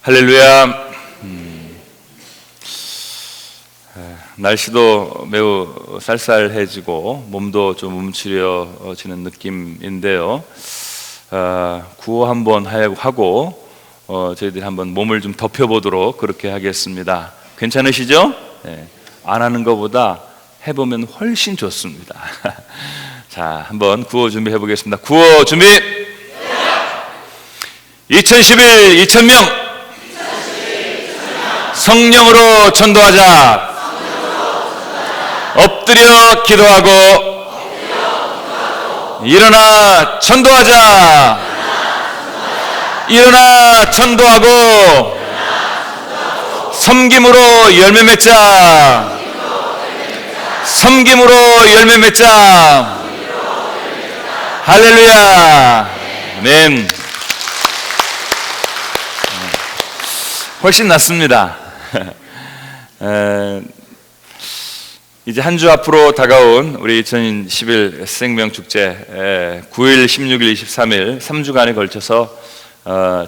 할렐루야. 날씨도 매우 쌀쌀해지고 몸도 좀 움츠려지는 느낌인데요. 구호 한번 하고 저희들이 한번 몸을 좀 덮여보도록 그렇게 하겠습니다. 괜찮으시죠? 네. 안 하는 것보다 해보면 훨씬 좋습니다. 자, 한번 구호 준비해 보겠습니다. 구호 준비. 2011 2000명 성령으로 전도하자. 엎드려 기도하고 일어나 전도하자. 일어나 전도하고 섬김으로 열매 맺자. 섬김으로 열매 맺자. 할렐루야. 아멘. 훨씬 낫습니다. 이제 한 주 앞으로 다가온 우리 2011 생명축제 9일, 16일, 23일 3주간에 걸쳐서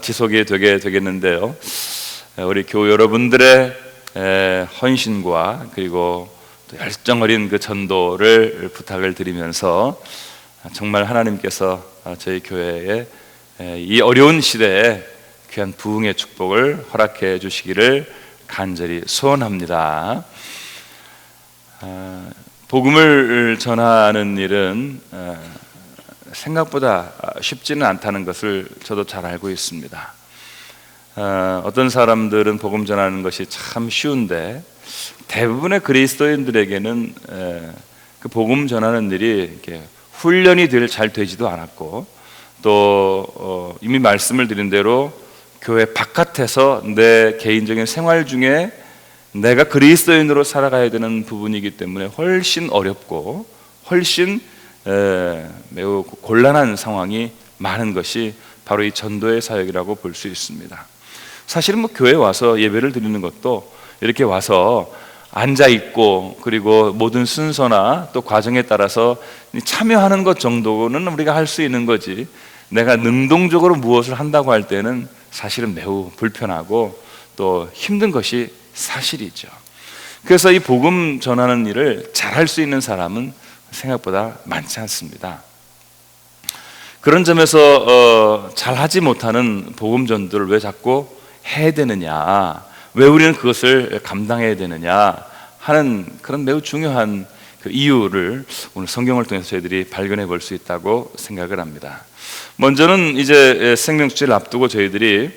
지속이 되게 되겠는데요. 우리 교우 여러분들의 헌신과 그리고 또 열정 어린 그 전도를 부탁을 드리면서 정말 하나님께서 저희 교회에 이 어려운 시대에 귀한 부흥의 축복을 허락해 주시기를 간절히 소원합니다. 복음을 전하는 일은 생각보다 쉽지는 않다는 것을 저도 잘 알고 있습니다. 어떤 사람들은 복음 전하는 것이 참 쉬운데 대부분의 그리스도인들에게는 그 복음 전하는 일이 이렇게 훈련이 잘 되지도 않았고 또 이미 말씀을 드린 대로 교회 바깥에서 내 개인적인 생활 중에 내가 그리스도인으로 살아가야 되는 부분이기 때문에 훨씬 어렵고 훨씬 매우 곤란한 상황이 많은 것이 바로 이 전도의 사역이라고 볼 수 있습니다. 사실은 뭐 교회에 와서 예배를 드리는 것도 이렇게 와서 앉아 있고 그리고 모든 순서나 또 과정에 따라서 참여하는 것 정도는 우리가 할 수 있는 거지, 내가 능동적으로 무엇을 한다고 할 때는 사실은 매우 불편하고 또 힘든 것이 사실이죠. 그래서 이 복음 전하는 일을 잘할 수 있는 사람은 생각보다 많지 않습니다. 그런 점에서 잘하지 못하는 복음 전도를 왜 자꾸 해야 되느냐, 왜 우리는 그것을 감당해야 되느냐 하는 그런 매우 중요한 그 이유를 오늘 성경을 통해서 저희들이 발견해 볼 수 있다고 생각을 합니다. 먼저는 이제 생명축제를 앞두고 저희들이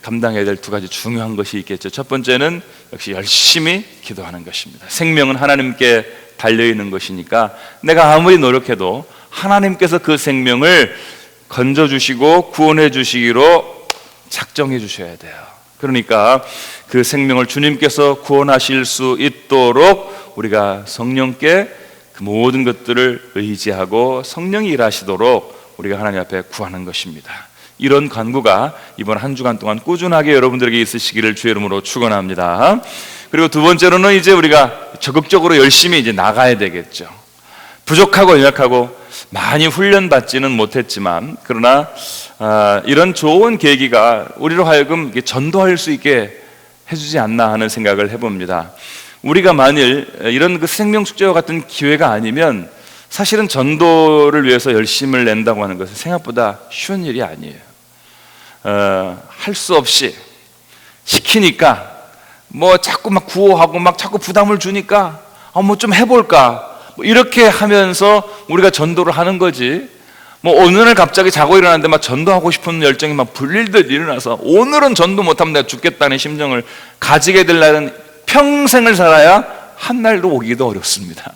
감당해야 될 두 가지 중요한 것이 있겠죠. 첫 번째는 역시 열심히 기도하는 것입니다. 생명은 하나님께 달려있는 것이니까 내가 아무리 노력해도 하나님께서 그 생명을 건져주시고 구원해 주시기로 작정해 주셔야 돼요. 그러니까 그 생명을 주님께서 구원하실 수 있도록 우리가 성령께 그 모든 것들을 의지하고 성령이 일하시도록 우리가 하나님 앞에 구하는 것입니다. 이런 간구가 이번 한 주간 동안 꾸준하게 여러분들에게 있으시기를 주의 이름으로 축원합니다. 그리고 두 번째로는 이제 우리가 적극적으로 열심히 이제 나가야 되겠죠. 부족하고 연약하고 많이 훈련받지는 못했지만 그러나 이런 좋은 계기가 우리로 하여금 전도할 수 있게 해주지 않나 하는 생각을 해봅니다. 우리가 만일 이런 그 생명축제와 같은 기회가 아니면 사실은 전도를 위해서 열심을 낸다고 하는 것은 생각보다 쉬운 일이 아니에요. 할 수 없이 시키니까 뭐 자꾸 막 구호하고 막 자꾸 부담을 주니까 뭐 좀 해볼까 뭐 이렇게 하면서 우리가 전도를 하는 거지, 뭐 오늘은 갑자기 자고 일어났는데 막 전도하고 싶은 열정이 막 불릴듯 일어나서 오늘은 전도 못하면 내가 죽겠다는 심정을 가지게 될 날은 평생을 살아야 한 날도 오기도 어렵습니다.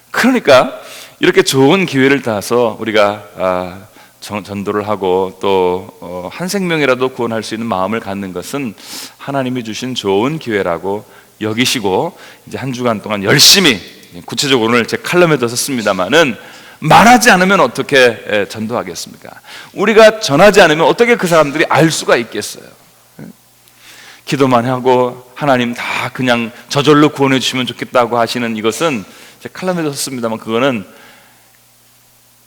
그러니까 이렇게 좋은 기회를 따서 우리가 전도를 하고 또 한 생명이라도 구원할 수 있는 마음을 갖는 것은 하나님이 주신 좋은 기회라고 여기시고 이제 한 주간 동안 열심히, 구체적으로 오늘 제 칼럼에도 썼습니다마는 말하지 않으면 어떻게 전도하겠습니까? 우리가 전하지 않으면 어떻게 그 사람들이 알 수가 있겠어요? 기도만 하고 하나님 다 그냥 저절로 구원해 주시면 좋겠다고 하시는 이것은 제 칼럼에도 썼습니다만 그거는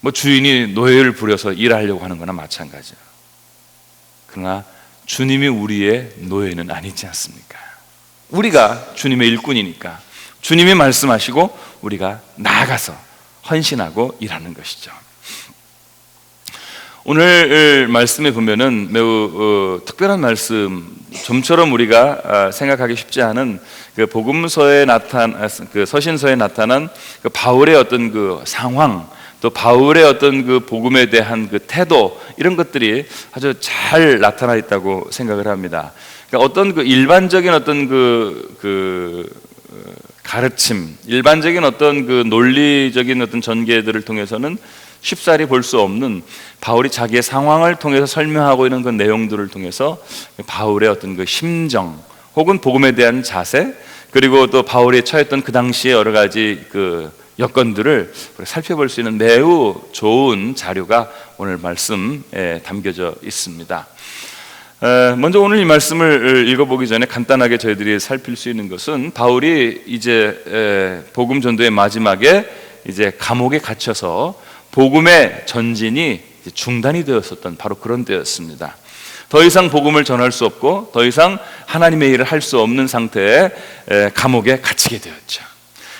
뭐 주인이 노예를 부려서 일하려고 하는 거나 마찬가지예요. 그러나 주님이 우리의 노예는 아니지 않습니까? 우리가 주님의 일꾼이니까 주님이 말씀하시고 우리가 나아가서 헌신하고 일하는 것이죠. 오늘 말씀에 보면은 매우 특별한 말씀, 좀처럼 우리가 생각하기 쉽지 않은 그 복음서에 그 서신서에 나타난 그 바울의 어떤 그 상황, 또 바울의 어떤 그 복음에 대한 그 태도, 이런 것들이 아주 잘 나타나 있다고 생각을 합니다. 그러니까 어떤 그 일반적인 어떤 가르침, 일반적인 어떤 그 논리적인 어떤 전개들을 통해서는 쉽사리 볼 수 없는 바울이 자기의 상황을 통해서 설명하고 있는 그 내용들을 통해서 바울의 어떤 그 심정 혹은 복음에 대한 자세, 그리고 또 바울이 처했던 그 당시의 여러 가지 그 여건들을 살펴볼 수 있는 매우 좋은 자료가 오늘 말씀에 담겨져 있습니다. 먼저 오늘 이 말씀을 읽어보기 전에 간단하게 저희들이 살필 수 있는 것은, 바울이 이제 복음 전도의 마지막에 이제 감옥에 갇혀서 복음의 전진이 중단이 되었었던 바로 그런 때였습니다. 더 이상 복음을 전할 수 없고 더 이상 하나님의 일을 할 수 없는 상태에 감옥에 갇히게 되었죠.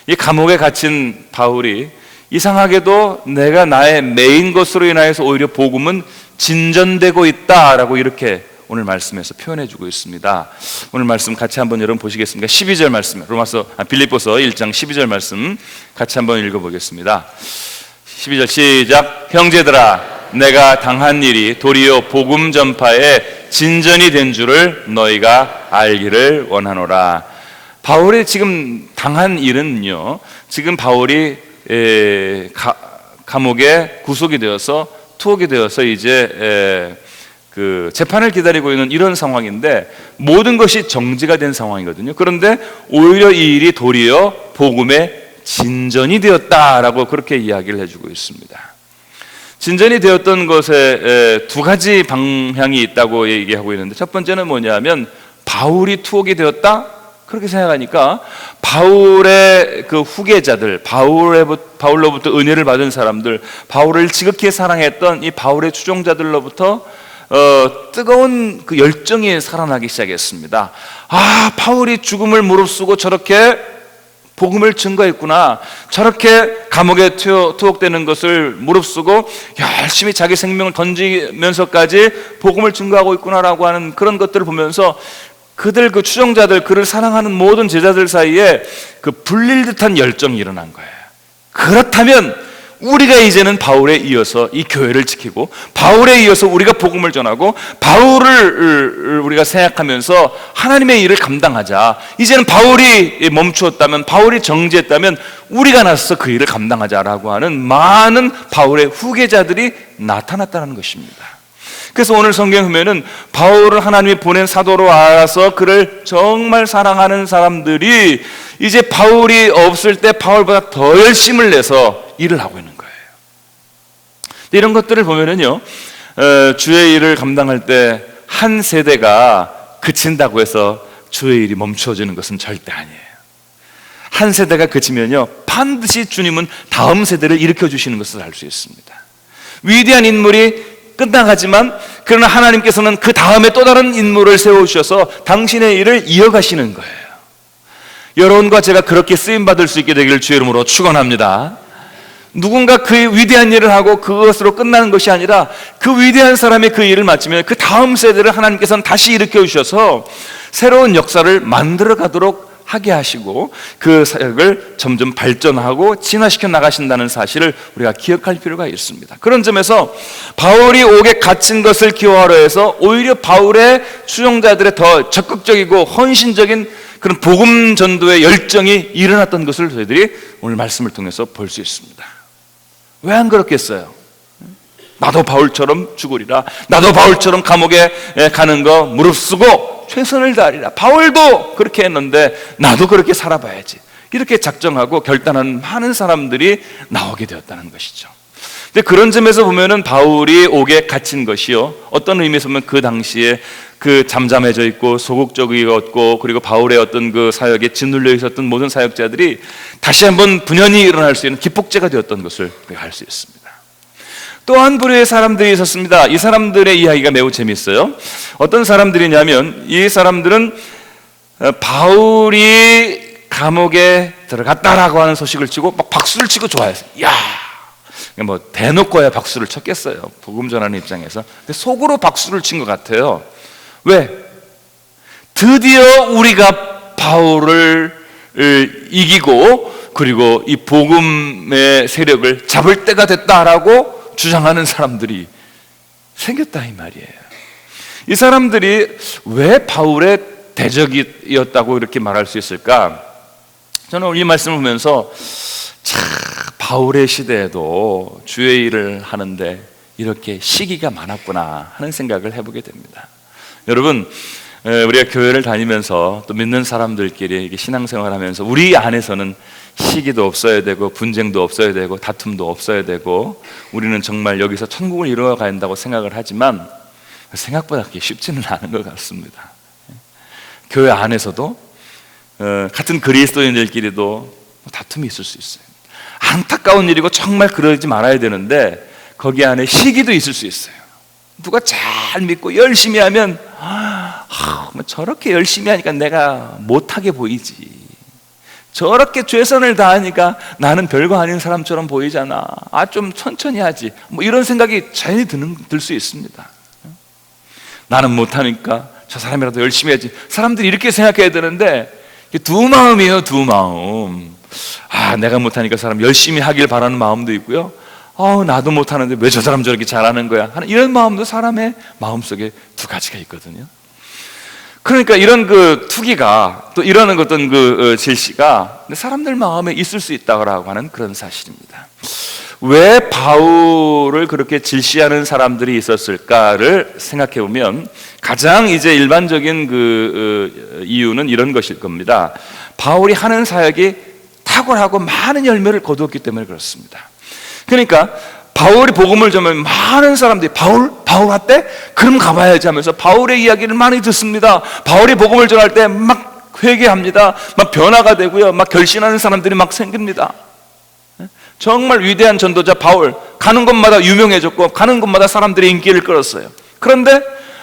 이 감옥에 갇힌 바울이 이상하게도 내가 나의 메인 것으로 인하여서 오히려 복음은 진전되고 있다라고 이렇게 오늘 말씀에서 표현해주고 있습니다. 오늘 말씀 같이 한번 여러분 보시겠습니까? 12절 말씀, 빌립보서 1장 12절 말씀 같이 한번 읽어보겠습니다. 12절 시작. 형제들아, 내가 당한 일이 도리어 복음 전파에 진전이 된 줄을 너희가 알기를 원하노라. 바울이 지금 당한 일은요, 지금 바울이 감옥에 구속이 되어서 투옥이 되어서 이제 그 재판을 기다리고 있는 이런 상황인데, 모든 것이 정지가 된 상황이거든요. 그런데 오히려 이 일이 도리어 복음의 진전이 되었다라고 그렇게 이야기를 해주고 있습니다. 진전이 되었던 것에 두 가지 방향이 있다고 얘기하고 있는데, 첫 번째는 뭐냐면 바울이 투옥이 되었다? 그렇게 생각하니까 바울의 그 후계자들, 바울로부터 은혜를 받은 사람들, 바울을 지극히 사랑했던 이 바울의 추종자들로부터 뜨거운 그 열정이 살아나기 시작했습니다. 아, 바울이 죽음을 무릅쓰고 저렇게 복음을 증거했구나, 저렇게 감옥에 투옥되는 것을 무릅쓰고 열심히 자기 생명을 던지면서까지 복음을 증거하고 있구나라고 하는 그런 것들을 보면서 그들, 그 추종자들, 그를 사랑하는 모든 제자들 사이에 그 불릴 듯한 열정이 일어난 거예요. 그렇다면 우리가 이제는 바울에 이어서 이 교회를 지키고, 바울에 이어서 우리가 복음을 전하고, 바울을 우리가 생각하면서 하나님의 일을 감당하자. 이제는 바울이 멈추었다면, 바울이 정지했다면 우리가 나서서 그 일을 감당하자라고 하는 많은 바울의 후계자들이 나타났다는 것입니다. 그래서 오늘 성경 보면은 바울을 하나님이 보낸 사도로 알아서 그를 정말 사랑하는 사람들이 이제 바울이 없을 때 바울보다 더 열심을 내서 일을 하고 있는 거예요. 이런 것들을 보면은요, 주의 일을 감당할 때 한 세대가 그친다고 해서 주의 일이 멈춰지는 것은 절대 아니에요. 한 세대가 그치면요, 반드시 주님은 다음 세대를 일으켜 주시는 것을 알 수 있습니다. 위대한 인물이 끝나가지만 그러나 하나님께서는 그 다음에 또 다른 인물을 세우셔서 당신의 일을 이어가시는 거예요. 여러분과 제가 그렇게 쓰임받을 수 있게 되기를 주의 이름으로 축원합니다. 누군가 그 위대한 일을 하고 그것으로 끝나는 것이 아니라 그 위대한 사람이 그 일을 마치면 그 다음 세대를 하나님께서는 다시 일으켜 주셔서 새로운 역사를 만들어 가도록 하게 하시고 그 사역을 점점 발전하고 진화시켜 나가신다는 사실을 우리가 기억할 필요가 있습니다. 그런 점에서 바울이 옥에 갇힌 것을 기호하려 해서 오히려 바울의 추종자들의 더 적극적이고 헌신적인 그런 복음 전도의 열정이 일어났던 것을 저희들이 오늘 말씀을 통해서 볼 수 있습니다. 왜 안 그렇겠어요? 나도 바울처럼 죽으리라, 나도 바울처럼 감옥에 가는 거 무릅쓰고 최선을 다하리라. 바울도 그렇게 했는데 나도 그렇게 살아봐야지, 이렇게 작정하고 결단하는 많은 사람들이 나오게 되었다는 것이죠. 근데 그런 점에서 보면은 바울이 옥에 갇힌 것이요, 어떤 의미에서 보면 그 당시에 그 잠잠해져 있고 소극적이었고, 그리고 바울의 어떤 그 사역에 짓눌려 있었던 모든 사역자들이 다시 한번 분연히 일어날 수 있는 기폭제가 되었던 것을 우리가 알 수 있습니다. 또 한 부류의 사람들이 있었습니다. 이 사람들의 이야기가 매우 재밌어요. 어떤 사람들이냐면 이 사람들은 바울이 감옥에 들어갔다라고 하는 소식을 치고 막 박수를 치고 좋아했어요. 야, 뭐 대놓고야 박수를 쳤겠어요, 복음 전하는 입장에서. 근데 속으로 박수를 친 것 같아요. 왜? 드디어 우리가 바울을 이기고 그리고 이 복음의 세력을 잡을 때가 됐다라고 주장하는 사람들이 생겼다 이 말이에요. 이 사람들이 왜 바울의 대적이었다고 이렇게 말할 수 있을까? 저는 오늘 이 말씀을 보면서 참 바울의 시대에도 주의 일을 하는데 이렇게 시기가 많았구나 하는 생각을 해보게 됩니다. 여러분, 우리가 교회를 다니면서 또 믿는 사람들끼리 신앙생활을 하면서 우리 안에서는 시기도 없어야 되고 분쟁도 없어야 되고 다툼도 없어야 되고 우리는 정말 여기서 천국을 이루어가야 한다고 생각을 하지만 생각보다 그게 쉽지는 않은 것 같습니다. 교회 안에서도 같은 그리스도인들끼리도 다툼이 있을 수 있어요. 안타까운 일이고 정말 그러지 말아야 되는데 거기 안에 시기도 있을 수 있어요. 누가 잘 믿고 열심히 하면 저렇게 열심히 하니까 내가 못하게 보이지, 저렇게 최선을 다하니까 나는 별거 아닌 사람처럼 보이잖아, 좀 천천히 하지, 뭐 이런 생각이 자연히 들 수 있습니다. 나는 못하니까 저 사람이라도 열심히 해야지, 사람들이 이렇게 생각해야 되는데 두 마음이에요, 두 마음. 내가 못하니까 사람 열심히 하길 바라는 마음도 있고요, 나도 못하는데 왜 저 사람 저렇게 잘하는 거야 하는 이런 마음도 사람의 마음속에 두 가지가 있거든요. 그러니까 이런 그 투기가 또 이런 어떤 그 질시가 사람들 마음에 있을 수 있다고 하는 그런 사실입니다. 왜 바울을 그렇게 질시하는 사람들이 있었을까를 생각해 보면 가장 이제 일반적인 이유는 이런 것일 겁니다. 바울이 하는 사역이 탁월하고 많은 열매를 거두었기 때문에 그렇습니다. 그러니까 바울이 복음을 전하면 많은 사람들이 바울 왔대? 그럼 가봐야지 하면서 바울의 이야기를 많이 듣습니다. 바울이 복음을 전할 때 막 회개합니다. 막 변화가 되고요, 막 결신하는 사람들이 막 생깁니다. 정말 위대한 전도자 바울, 가는 곳마다 유명해졌고 가는 곳마다 사람들이 인기를 끌었어요. 그런데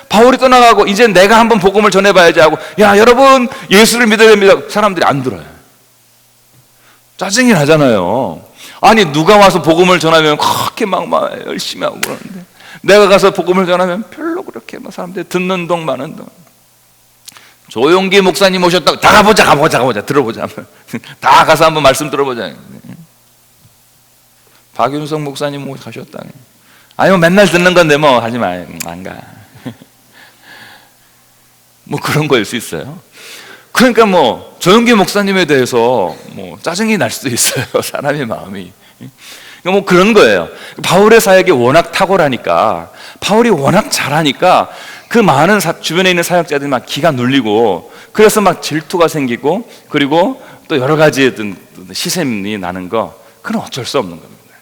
바울이 떠나가고 이제 내가 한번 복음을 전해봐야지 하고, 야 여러분 예수를 믿어야 됩니다. 사람들이 안 들어요. 짜증이 나잖아요. 아니 누가 와서 복음을 전하면 그렇게 막 열심히 하고 그러는데 내가 가서 복음을 전하면 별로 그렇게 막 사람들이 듣는 동 마는 동. 조용기 목사님 오셨다고 다 가보자 들어보자. 다 가서 한번 말씀 들어보자. 박윤석 목사님 가셨다. 아니 맨날 듣는 건데 뭐 하지 마, 안 가. 뭐 그런 거일 수 있어요. 그러니까 뭐 조용기 목사님에 대해서 뭐 짜증이 날 수도 있어요, 사람의 마음이. 뭐 그런 거예요. 바울의 사역이 워낙 탁월하니까, 바울이 워낙 잘하니까 그 많은 주변에 있는 사역자들이 막 기가 눌리고, 그래서 막 질투가 생기고, 그리고 또 여러 가지 어떤 시샘이 나는 거, 그건 어쩔 수 없는 겁니다.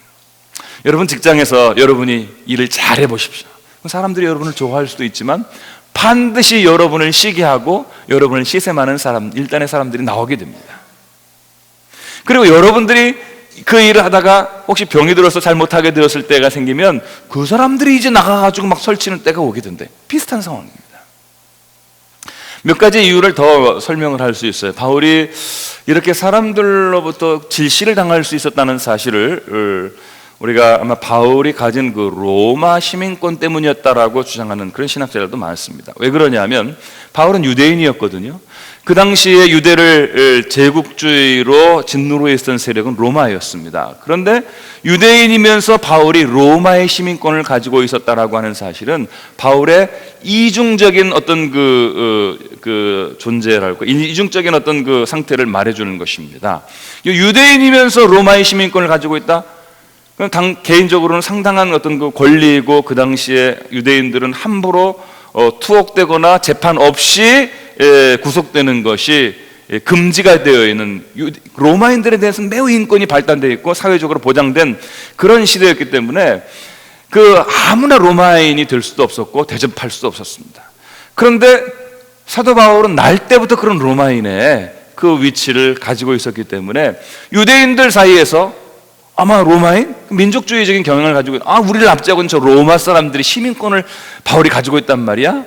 여러분 직장에서 여러분이 일을 잘 해보십시오. 사람들이 여러분을 좋아할 수도 있지만 반드시 여러분을 시기하고 여러분을 시샘하는 일단의 사람들이 나오게 됩니다. 그리고 여러분들이 그 일을 하다가 혹시 병이 들어서 잘못하게 되었을 때가 생기면 그 사람들이 이제 나가가지고 막 설치는 때가 오게 된대. 비슷한 상황입니다. 몇 가지 이유를 더 설명을 할 수 있어요. 바울이 이렇게 사람들로부터 질시를 당할 수 있었다는 사실을 우리가 아마 바울이 가진 그 로마 시민권 때문이었다라고 주장하는 그런 신학자들도 많습니다. 왜 그러냐면 바울은 유대인이었거든요. 그 당시에 유대를 제국주의로 진노로 했던 세력은 로마였습니다. 그런데 유대인이면서 바울이 로마의 시민권을 가지고 있었다라고 하는 사실은 바울의 이중적인 어떤 그 존재랄까, 이중적인 어떤 그 상태를 말해주는 것입니다. 유대인이면서 로마의 시민권을 가지고 있다. 개인적으로는 상당한 어떤 그 권리이고, 그 당시에 유대인들은 함부로 투옥되거나 재판 없이 구속되는 것이 금지가 되어 있는, 로마인들에 대해서는 매우 인권이 발달되어 있고 사회적으로 보장된 그런 시대였기 때문에 아무나 로마인이 될 수도 없었고 대접할 수도 없었습니다. 그런데 사도 바울은 날 때부터 그런 로마인의 그 위치를 가지고 있었기 때문에 유대인들 사이에서 아마 로마인? 민족주의적인 경향을 가지고 우리를 압제하고 있는 저 로마 사람들이 시민권을 바울이 가지고 있단 말이야?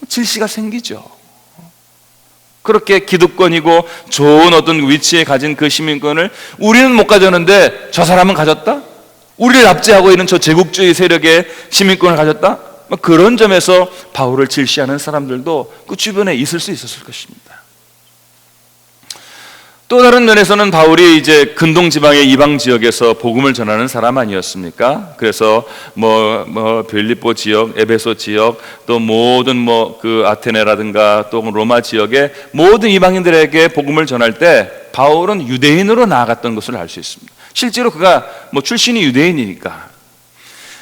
질시가 생기죠. 그렇게 기득권이고 좋은 어떤 위치에 가진 그 시민권을 우리는 못 가졌는데 저 사람은 가졌다? 우리를 압제하고 있는 저 제국주의 세력의 시민권을 가졌다? 그런 점에서 바울을 질시하는 사람들도 그 주변에 있을 수 있었을 것입니다. 또 다른 면에서는 바울이 이제 근동 지방의 이방 지역에서 복음을 전하는 사람 아니었습니까? 그래서 빌립보 지역, 에베소 지역, 또 모든 그 아테네라든가 또 로마 지역의 모든 이방인들에게 복음을 전할 때 바울은 유대인으로 나아갔던 것을 알 수 있습니다. 실제로 그가 출신이 유대인이니까.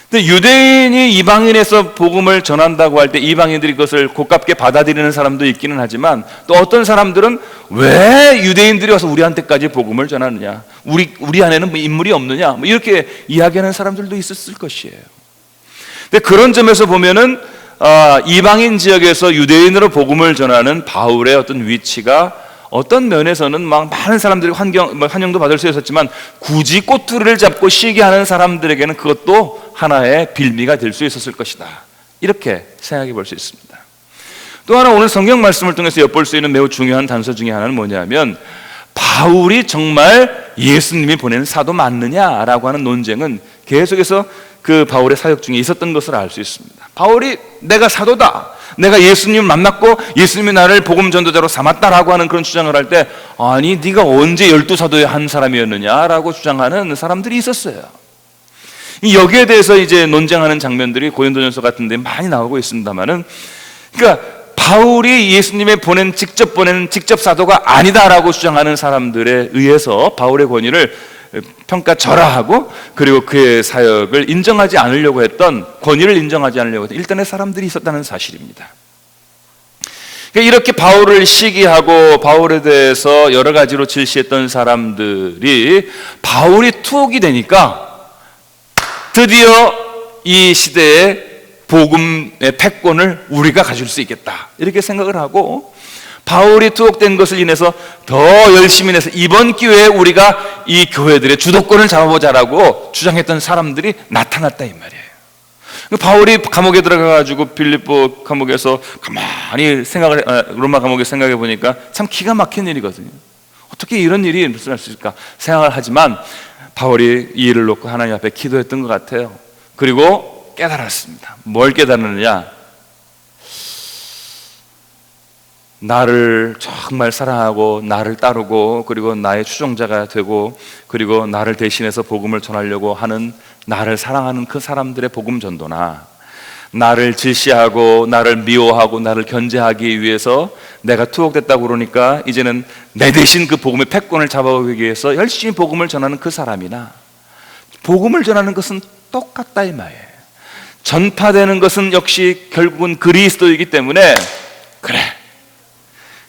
근데 유대인이 이방인에서 복음을 전한다고 할 때 이방인들이 그것을 고깝게 받아들이는 사람도 있기는 하지만 또 어떤 사람들은 왜 유대인들이 와서 우리한테까지 복음을 전하느냐, 우리 안에는 인물이 없느냐, 이렇게 이야기하는 사람들도 있었을 것이에요. 근데 그런 점에서 보면은 이방인 지역에서 유대인으로 복음을 전하는 바울의 어떤 위치가 어떤 면에서는 많은 사람들이 환영도 받을 수 있었지만 굳이 꼬투리를 잡고 쉬게 하는 사람들에게는 그것도 하나의 빌미가 될 수 있었을 것이다, 이렇게 생각해 볼 수 있습니다. 또 하나 오늘 성경 말씀을 통해서 엿볼 수 있는 매우 중요한 단서 중에 하나는 뭐냐면 바울이 정말 예수님이 보낸 사도 맞느냐라고 하는 논쟁은 계속해서 그 바울의 사역 중에 있었던 것을 알 수 있습니다. 바울이 내가 사도다, 내가 예수님을 만났고 예수님이 나를 복음 전도자로 삼았다라고 하는 그런 주장을 할 때 아니 네가 언제 12사도의 한 사람이었느냐라고 주장하는 사람들이 있었어요. 여기에 대해서 이제 논쟁하는 장면들이 고린도전서 같은 데 많이 나오고 있습니다만은, 그러니까 바울이 예수님의 직접 보낸 직접 사도가 아니다라고 주장하는 사람들에 의해서 바울의 권위를 평가절하하고 그리고 그의 사역을 인정하지 않으려고 했던, 권위를 인정하지 않으려고 했던 일단의 사람들이 있었다는 사실입니다. 그러니까 이렇게 바울을 시기하고 바울에 대해서 여러 가지로 질시했던 사람들이 바울이 투옥이 되니까 드디어 이 시대의 복음의 패권을 우리가 가질 수 있겠다, 이렇게 생각을 하고 바울이 투옥된 것을 인해서 더 열심히 해서 이번 기회에 우리가 이 교회들의 주도권을 잡아보자라고 주장했던 사람들이 나타났다 이 말이에요. 바울이 감옥에 들어가가지고 빌립보 감옥에서 가만히 로마 감옥에 생각해 보니까 참 기가 막힌 일이거든요. 어떻게 이런 일이 무슨 할 수 있을까 생각을 하지만 바울이 이 일을 놓고 하나님 앞에 기도했던 것 같아요. 그리고 깨달았습니다. 뭘 깨달았느냐? 나를 정말 사랑하고 나를 따르고 그리고 나의 추종자가 되고 그리고 나를 대신해서 복음을 전하려고 하는, 나를 사랑하는 그 사람들의 복음 전도나 나를 질시하고 나를 미워하고 나를 견제하기 위해서 내가 투옥됐다고 그러니까 이제는 내 대신 그 복음의 패권을 잡아오기 위해서 열심히 복음을 전하는 그 사람이나, 복음을 전하는 것은 똑같다 이 말이에요. 전파되는 것은 역시 결국은 그리스도이기 때문에, 그래,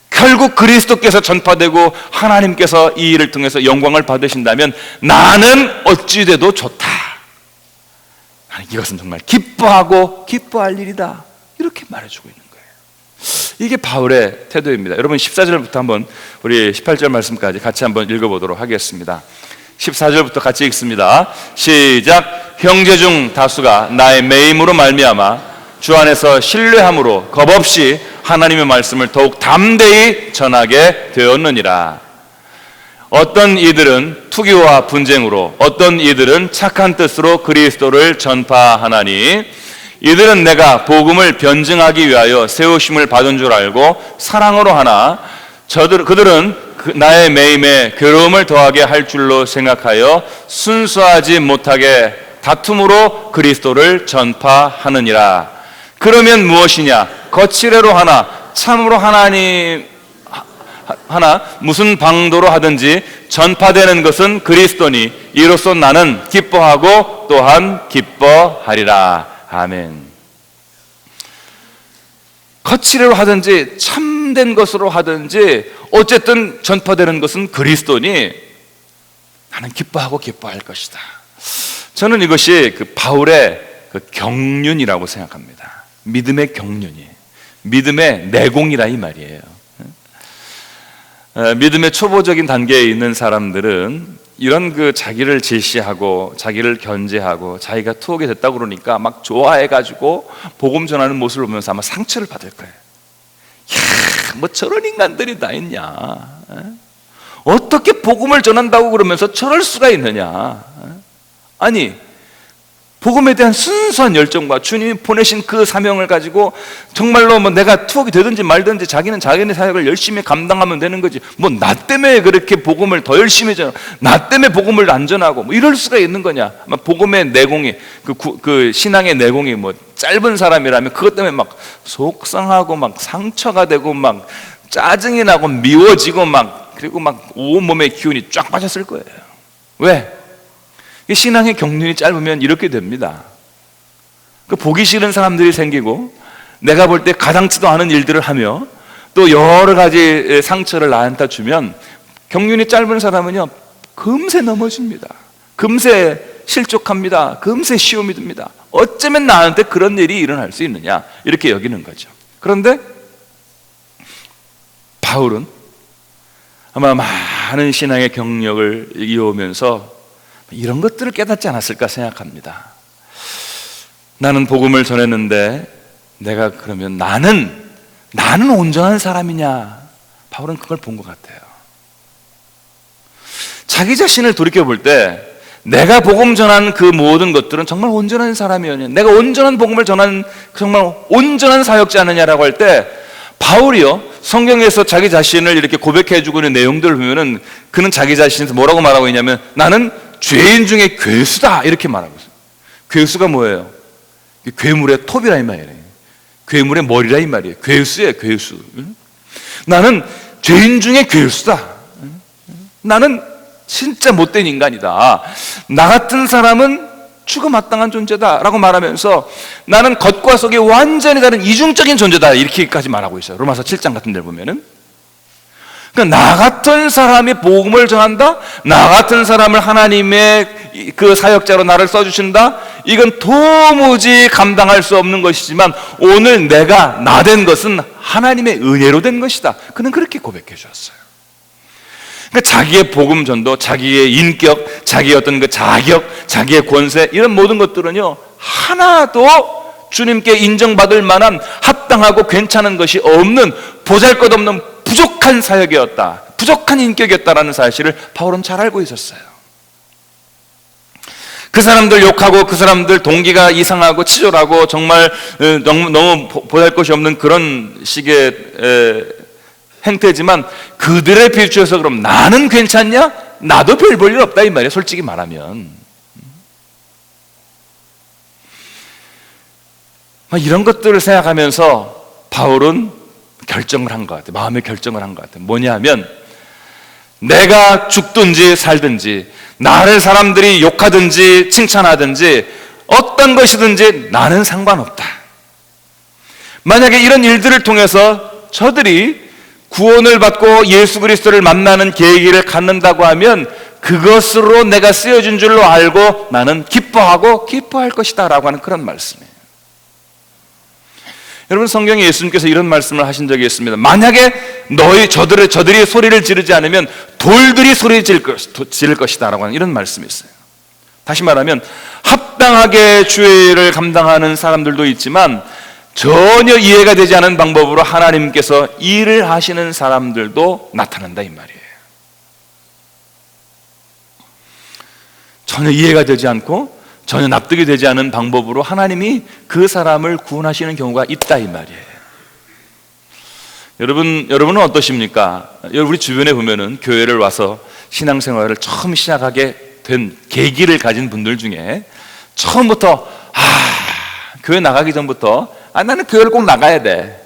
결국 그리스도께서 전파되고 하나님께서 이 일을 통해서 영광을 받으신다면 나는 어찌 돼도 좋다, 이것은 정말 기뻐하고 기뻐할 일이다, 이렇게 말해주고 있는 거예요. 이게 바울의 태도입니다. 여러분 14절부터 한번 우리 18절 말씀까지 같이 한번 읽어보도록 하겠습니다. 14절부터 같이 읽습니다. 시작. 형제 중 다수가 나의 매임으로 말미암아 주 안에서 신뢰함으로 겁없이 하나님의 말씀을 더욱 담대히 전하게 되었느니라. 어떤 이들은 투기와 분쟁으로, 어떤 이들은 착한 뜻으로 그리스도를 전파하나니 이들은 내가 복음을 변증하기 위하여 세우심을 받은 줄 알고 사랑으로 하나 그들은 나의 매임에 괴로움을 더하게 할 줄로 생각하여 순수하지 못하게 다툼으로 그리스도를 전파하느니라. 그러면 무엇이냐? 거칠애로 하나 참으로 하나님 하나 무슨 방도로 하든지 전파되는 것은 그리스도니 이로써 나는 기뻐하고 또한 기뻐하리라. 아멘. 거칠애로 하든지 참된 것으로 하든지 어쨌든 전파되는 것은 그리스도니 나는 기뻐하고 기뻐할 것이다. 저는 이것이 그 바울의 그 경륜이라고 생각합니다. 믿음의 경륜이, 믿음의 내공이라 이 말이에요. 믿음의 초보적인 단계에 있는 사람들은 이런 그 자기를 질시하고 자기를 견제하고 자기가 투옥이 됐다고 그러니까 막 좋아해가지고 복음 전하는 모습을 보면서 아마 상처를 받을 거예요. 야, 뭐 저런 인간들이 다 있냐? 어떻게 복음을 전한다고 그러면서 저럴 수가 있느냐? 아니, 복음에 대한 순수한 열정과 주님이 보내신 그 사명을 가지고 정말로 뭐 내가 투옥이 되든지 말든지 자기는 자기네 사역을 열심히 감당하면 되는 거지, 뭐 나 때문에 그렇게 복음을 더 열심히 전하고 나 때문에 복음을 안 전하고 뭐 이럴 수가 있는 거냐? 복음의 내공이 그 신앙의 내공이 뭐 짧은 사람이라면 그것 때문에 막 속상하고 막 상처가 되고 막 짜증이 나고 미워지고 막 그리고 막 온몸의 기운이 쫙 빠졌을 거예요. 왜? 신앙의 경륜이 짧으면 이렇게 됩니다. 그 보기 싫은 사람들이 생기고 내가 볼 때 가당치도 않은 일들을 하며 또 여러 가지 상처를 나한테 주면 경륜이 짧은 사람은요 금세 넘어집니다. 금세 실족합니다. 금세 시험이 듭니다. 어쩌면 나한테 그런 일이 일어날 수 있느냐 이렇게 여기는 거죠. 그런데 바울은 아마 많은 신앙의 경력을 이어오면서 이런 것들을 깨닫지 않았을까 생각합니다. 나는 복음을 전했는데 내가 그러면 나는 온전한 사람이냐? 바울은 그걸 본 것 같아요. 자기 자신을 돌이켜볼 때 내가 복음 전한 그 모든 것들은 정말 온전한 사람이었냐? 내가 온전한 복음을 전한 정말 온전한 사역자느냐라고 할 때 바울이요 성경에서 자기 자신을 이렇게 고백해주고 있는 내용들을 보면은 그는 자기 자신에서 뭐라고 말하고 있냐면 나는 죄인 중에 괴수다 이렇게 말하고 있어요. 괴수가 뭐예요? 괴물의 톱이라 이 말이에요. 괴물의 머리라 이 말이에요. 괴수예요, 괴수. 나는 죄인 중에 괴수다. 나는 진짜 못된 인간이다. 나 같은 사람은 죽음 마땅한 존재다 라고 말하면서 나는 겉과 속이 완전히 다른 이중적인 존재다 이렇게까지 말하고 있어요. 로마서 7장 같은 데 보면은 그러니까 나 같은 사람이 복음을 전한다? 나 같은 사람을 하나님의 그 사역자로 나를 써주신다? 이건 도무지 감당할 수 없는 것이지만 오늘 내가 나 된 것은 하나님의 은혜로 된 것이다. 그는 그렇게 고백해 주었어요. 그러니까 자기의 복음 전도, 자기의 인격, 자기의 어떤 그 자격, 자기의 권세 이런 모든 것들은요 하나도 주님께 인정받을 만한 합당하고 괜찮은 것이 없는 보잘것없는 부족한 사역이었다, 부족한 인격이었다라는 사실을 바울은 잘 알고 있었어요. 그 사람들 욕하고 그 사람들 동기가 이상하고 치졸하고 정말 너무 보잘 것이 없는 그런 식의 행태지만 그들에 비추어서 그럼 나는 괜찮냐? 나도 별 볼 일 없다 이 말이에요. 솔직히 말하면 이런 것들을 생각하면서 바울은 결정을 한 것 같아요. 마음의 결정을 한 것 같아요. 뭐냐 하면 내가 죽든지 살든지 나를 사람들이 욕하든지 칭찬하든지 어떤 것이든지 나는 상관없다. 만약에 이런 일들을 통해서 저들이 구원을 받고 예수 그리스도를 만나는 계기를 갖는다고 하면 그것으로 내가 쓰여진 줄로 알고 나는 기뻐할 것이다 라고 하는 그런 말씀이에요. 여러분 성경에 예수님께서 이런 말씀을 하신 적이 있습니다. 만약에 저들이 소리를 지르지 않으면 돌들이 소리 지를 것이다 라고 하는 이런 말씀이 있어요. 다시 말하면 합당하게 주의를 감당하는 사람들도 있지만 전혀 이해가 되지 않은 방법으로 하나님께서 일을 하시는 사람들도 나타난다 이 말이에요. 전혀 이해가 되지 않고 전혀 납득이 되지 않은 방법으로 하나님이 그 사람을 구원하시는 경우가 있다 이 말이에요. 여러분은 어떠십니까? 우리 주변에 보면은 교회를 와서 신앙생활을 처음 시작하게 된 계기를 가진 분들 중에 처음부터 교회 나가기 전부터 나는 교회를 꼭 나가야 돼.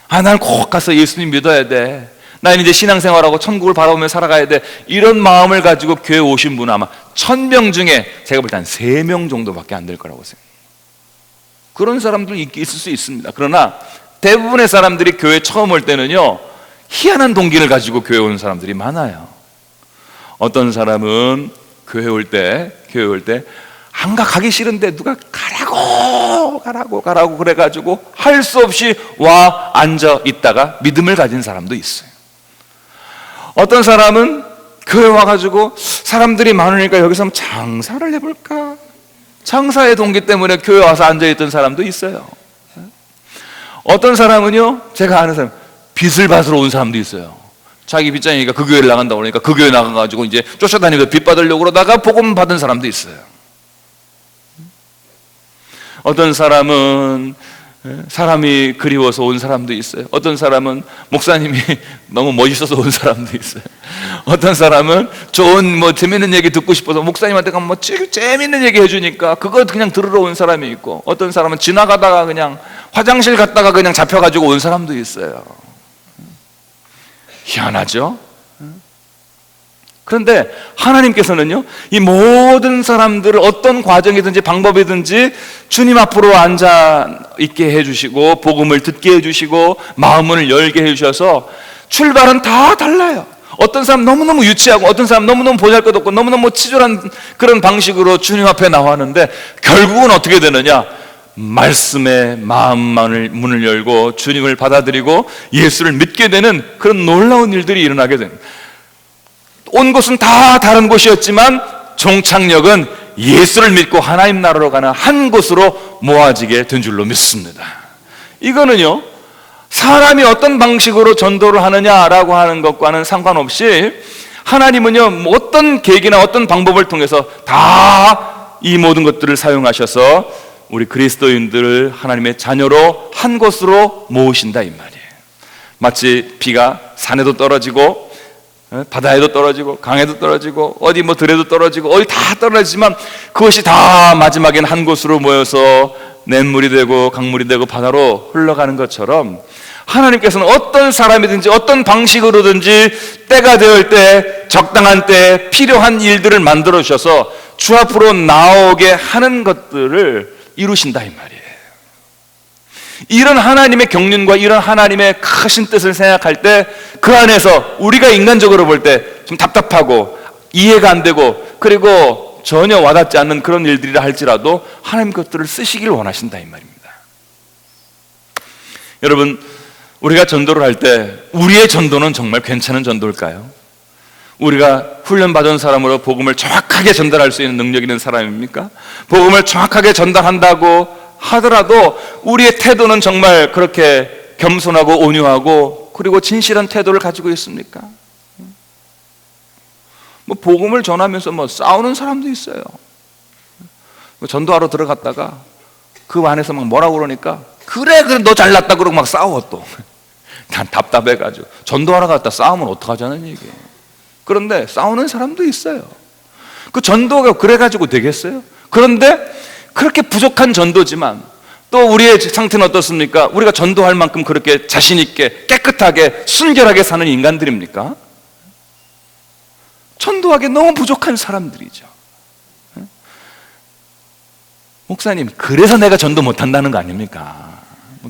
나는 꼭 가서 예수님 믿어야 돼. 나는 이제 신앙생활하고 천국을 바라보며 살아가야 돼. 이런 마음을 가지고 교회 오신 분은 아마 1000명 중에 제가 볼 때 한 3명 정도밖에 안 될 거라고 생각해요. 그런 사람들 있을 수 있습니다. 그러나 대부분의 사람들이 교회 처음 올 때는요 희한한 동기를 가지고 교회 온 사람들이 많아요. 어떤 사람은 교회 올 때 안 가기 싫은데 누가 가라고 그래가지고 할 수 없이 와 앉아 있다가 믿음을 가진 사람도 있어요. 어떤 사람은 교회 와가지고 사람들이 많으니까 여기서 한번 장사를 해볼까? 장사의 동기 때문에 교회 와서 앉아있던 사람도 있어요. 어떤 사람은요, 제가 아는 사람, 빚을 받으러 온 사람도 있어요. 자기 빚쟁이니까 그 교회를 나간다고 그러니까 그 교회 나가가지고 이제 쫓아다니면서 빚 받으려고 그러다가 복음 받은 사람도 있어요. 어떤 사람은 사람이 그리워서 온 사람도 있어요. 어떤 사람은 목사님이 너무 멋있어서 온 사람도 있어요. 어떤 사람은 좋은 재밌는 얘기 듣고 싶어서 목사님한테 가면 재밌는 얘기 해주니까 그거 그냥 들으러 온 사람이 있고, 어떤 사람은 지나가다가 그냥 화장실 갔다가 그냥 잡혀가지고 온 사람도 있어요. 희한하죠? 그런데 하나님께서는요, 이 모든 사람들을 어떤 과정이든지 방법이든지 주님 앞으로 앉아 있게 해주시고 복음을 듣게 해주시고 마음을 열게 해주셔서 출발은 다 달라요. 어떤 사람 너무너무 유치하고 어떤 사람 너무너무 보잘것없고 너무너무 치졸한 그런 방식으로 주님 앞에 나왔는데 결국은 어떻게 되느냐? 말씀의 마음만을 문을 열고 주님을 받아들이고 예수를 믿게 되는 그런 놀라운 일들이 일어나게 됩니다. 온 곳은 다 다른 곳이었지만 종착역은 예수를 믿고 하나님 나라로 가는 한 곳으로 모아지게 된 줄로 믿습니다. 이거는요, 사람이 어떤 방식으로 전도를 하느냐라고 하는 것과는 상관없이 하나님은요, 어떤 계기나 어떤 방법을 통해서 다 이 모든 것들을 사용하셔서 우리 그리스도인들을 하나님의 자녀로 한 곳으로 모으신다 이 말이에요. 마치 비가 산에도 떨어지고 바다에도 떨어지고 강에도 떨어지고 어디 들에도 떨어지고 어디 다 떨어지지만 그것이 다 마지막엔 한 곳으로 모여서 냇물이 되고 강물이 되고 바다로 흘러가는 것처럼 하나님께서는 어떤 사람이든지 어떤 방식으로든지 때가 되을 때 적당한 때 필요한 일들을 만들어 주셔서 주 앞으로 나오게 하는 것들을 이루신다 이 말이에요. 이런 하나님의 경륜과 이런 하나님의 크신 뜻을 생각할 때 그 안에서 우리가 인간적으로 볼 때 좀 답답하고 이해가 안 되고 그리고 전혀 와닿지 않는 그런 일들이라 할지라도 하나님 것들을 쓰시길 원하신다 이 말입니다. 여러분, 우리가 전도를 할 때 우리의 전도는 정말 괜찮은 전도일까요? 우리가 훈련받은 사람으로 복음을 정확하게 전달할 수 있는 능력 있는 사람입니까? 복음을 정확하게 전달한다고 하더라도 우리의 태도는 정말 그렇게 겸손하고 온유하고 그리고 진실한 태도를 가지고 있습니까? 복음을 전하면서 싸우는 사람도 있어요. 전도하러 들어갔다가 그 안에서 뭐라고 그러니까 그래 너 잘났다 그러고 막 싸워 또. 난 답답해가지고 전도하러 갔다 싸우면 어떡하자는 얘기예요. 그런데 싸우는 사람도 있어요. 그 전도가 그래가지고 되겠어요? 그런데 그렇게 부족한 전도지만 또 우리의 상태는 어떻습니까? 우리가 전도할 만큼 그렇게 자신 있게 깨끗하게 순결하게 사는 인간들입니까? 전도하기 너무 부족한 사람들이죠. 목사님, 그래서 내가 전도 못한다는 거 아닙니까?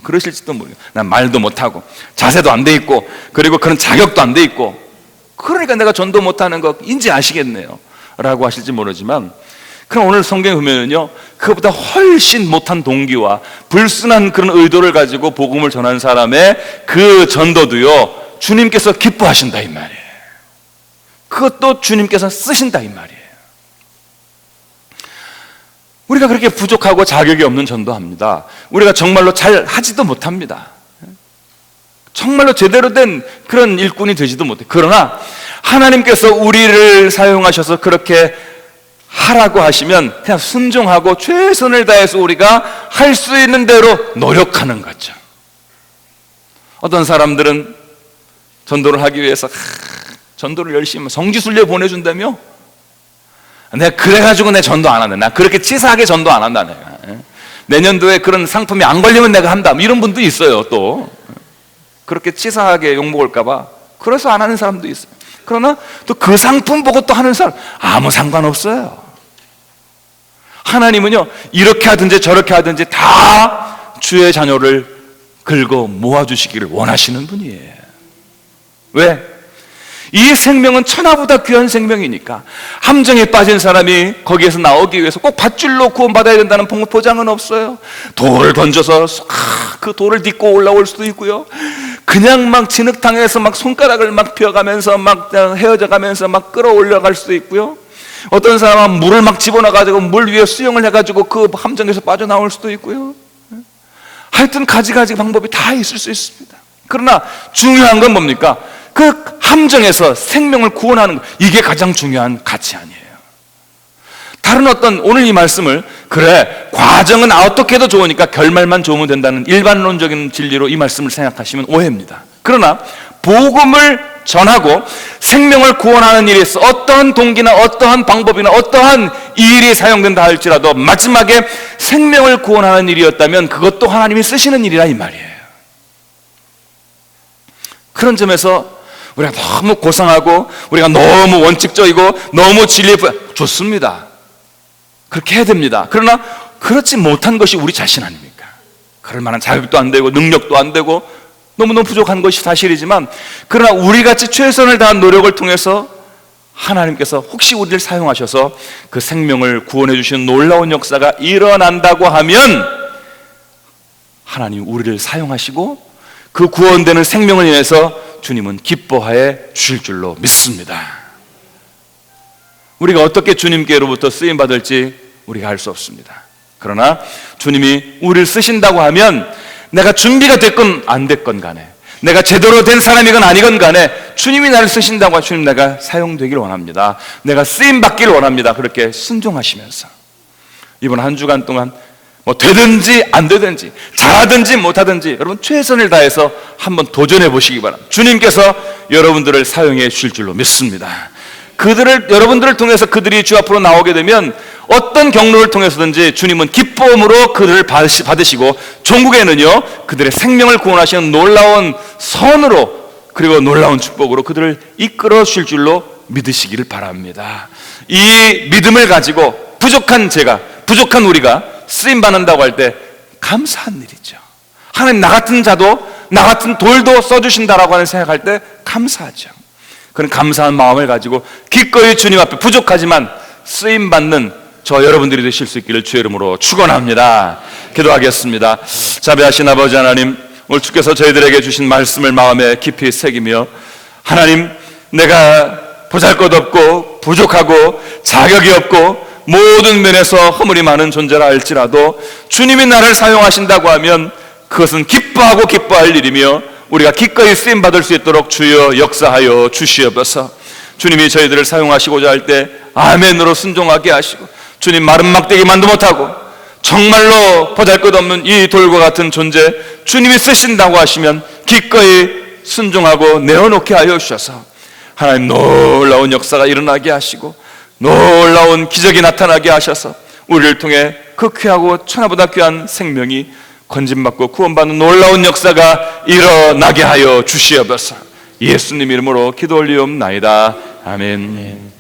그러실지도 모르겠어요. 난 말도 못하고 자세도 안 돼 있고 그리고 그런 자격도 안 돼 있고 그러니까 내가 전도 못하는 거 인지 아시겠네요 라고 하실지 모르지만, 그럼 오늘 성경에 보면요, 그것보다 훨씬 못한 동기와 불순한 그런 의도를 가지고 복음을 전한 사람의 그 전도도요 주님께서 기뻐하신다 이 말이에요. 그것도 주님께서 쓰신다 이 말이에요. 우리가 그렇게 부족하고 자격이 없는 전도합니다. 우리가 정말로 잘 하지도 못합니다. 정말로 제대로 된 그런 일꾼이 되지도 못해. 그러나 하나님께서 우리를 사용하셔서 그렇게 하라고 하시면 그냥 순종하고 최선을 다해서 우리가 할 수 있는 대로 노력하는 거죠. 어떤 사람들은 전도를 하기 위해서 전도를 열심히 성지순례 보내준다며? 내가 그래가지고 내 전도 안 한다. 나 그렇게 치사하게 전도 안 한다. 내가 내년도에 그런 상품이 안 걸리면 내가 한다. 이런 분도 있어요. 또 그렇게 치사하게 욕먹을까봐 그래서 안 하는 사람도 있어요. 그러나 또 그 상품 보고 또 하는 사람 아무 상관없어요. 하나님은요 이렇게 하든지 저렇게 하든지 다 주의 자녀를 긁어 모아주시기를 원하시는 분이에요. 왜? 이 생명은 천하보다 귀한 생명이니까 함정에 빠진 사람이 거기에서 나오기 위해서 꼭 밧줄로 구원받아야 된다는 보장은 없어요. 돌을 던져서 그 돌을 딛고 올라올 수도 있고요, 그냥 막 진흙탕에서 막 손가락을 막 펴가면서 막 헤어져가면서 막 끌어올려갈 수도 있고요. 어떤 사람은 물을 막 집어넣어가지고 물 위에 수영을 해가지고 그 함정에서 빠져나올 수도 있고요. 하여튼 가지가지 방법이 다 있을 수 있습니다. 그러나 중요한 건 뭡니까? 그 함정에서 생명을 구원하는 것, 이게 가장 중요한 가치 아니에요. 다른 어떤 오늘 이 말씀을 그래 과정은 어떻게 해도 좋으니까 결말만 좋으면 된다는 일반론적인 진리로 이 말씀을 생각하시면 오해입니다. 그러나 복음을 전하고 생명을 구원하는 일에서 어떠한 동기나 어떠한 방법이나 어떠한 일이 사용된다 할지라도 마지막에 생명을 구원하는 일이었다면 그것도 하나님이 쓰시는 일이라 이 말이에요. 그런 점에서 우리가 너무 고상하고 우리가 너무 원칙적이고 너무 진리에 좋습니다. 그렇게 해야 됩니다. 그러나 그렇지 못한 것이 우리 자신 아닙니까? 그럴 만한 자격도 안 되고 능력도 안 되고 너무너무 부족한 것이 사실이지만, 그러나 우리같이 최선을 다한 노력을 통해서 하나님께서 혹시 우리를 사용하셔서 그 생명을 구원해 주시는 놀라운 역사가 일어난다고 하면 하나님이 우리를 사용하시고 그 구원되는 생명을 인해서 주님은 기뻐하여 주실 줄로 믿습니다. 우리가 어떻게 주님께로부터 쓰임받을지 우리가 알 수 없습니다. 그러나 주님이 우리를 쓰신다고 하면 내가 준비가 됐건 안 됐건 간에, 내가 제대로 된 사람이건 아니건 간에 주님이 나를 쓰신다고 하면 주님 내가 사용되길 원합니다. 내가 쓰임받기를 원합니다. 그렇게 순종하시면서 이번 한 주간 동안 뭐 되든지 안 되든지 잘하든지 못하든지 여러분 최선을 다해서 한번 도전해 보시기 바랍니다. 주님께서 여러분들을 사용해 주실 줄로 믿습니다. 여러분들을 통해서 그들이 주 앞으로 나오게 되면 어떤 경로를 통해서든지 주님은 기쁨으로 그들을 받으시고 종국에는요 그들의 생명을 구원하시는 놀라운 선으로 그리고 놀라운 축복으로 그들을 이끌어 주실 줄로 믿으시기를 바랍니다. 이 믿음을 가지고 부족한 우리가 쓰임받는다고 할 때 감사한 일이죠. 하나님 나 같은 자도 나 같은 돌도 써주신다라고 하는 생각할 때 감사하죠. 그런 감사한 마음을 가지고 기꺼이 주님 앞에 부족하지만 쓰임받는 저 여러분들이 되실 수 있기를 주의 이름으로 축원합니다. 기도하겠습니다. 자비하신 아버지 하나님, 오늘 주께서 저희들에게 주신 말씀을 마음에 깊이 새기며 하나님, 내가 보잘것없고 부족하고 자격이 없고 모든 면에서 허물이 많은 존재라 할지라도 주님이 나를 사용하신다고 하면 그것은 기뻐할 일이며 우리가 기꺼이 쓰임받을 수 있도록 주여 역사하여 주시옵소서. 주님이 저희들을 사용하시고자 할 때 아멘으로 순종하게 하시고 주님 마른 막대기만도 못하고 정말로 보잘것없는 이 돌과 같은 존재 주님이 쓰신다고 하시면 기꺼이 순종하고 내어놓게 하여 주셔서 하나님 놀라운 역사가 일어나게 하시고 놀라운 기적이 나타나게 하셔서 우리를 통해 그 귀하고 천하보다 귀한 생명이 건진받고 구원받는 놀라운 역사가 일어나게 하여 주시옵소서. 예수님 이름으로 기도 올리옵나이다. 아멘.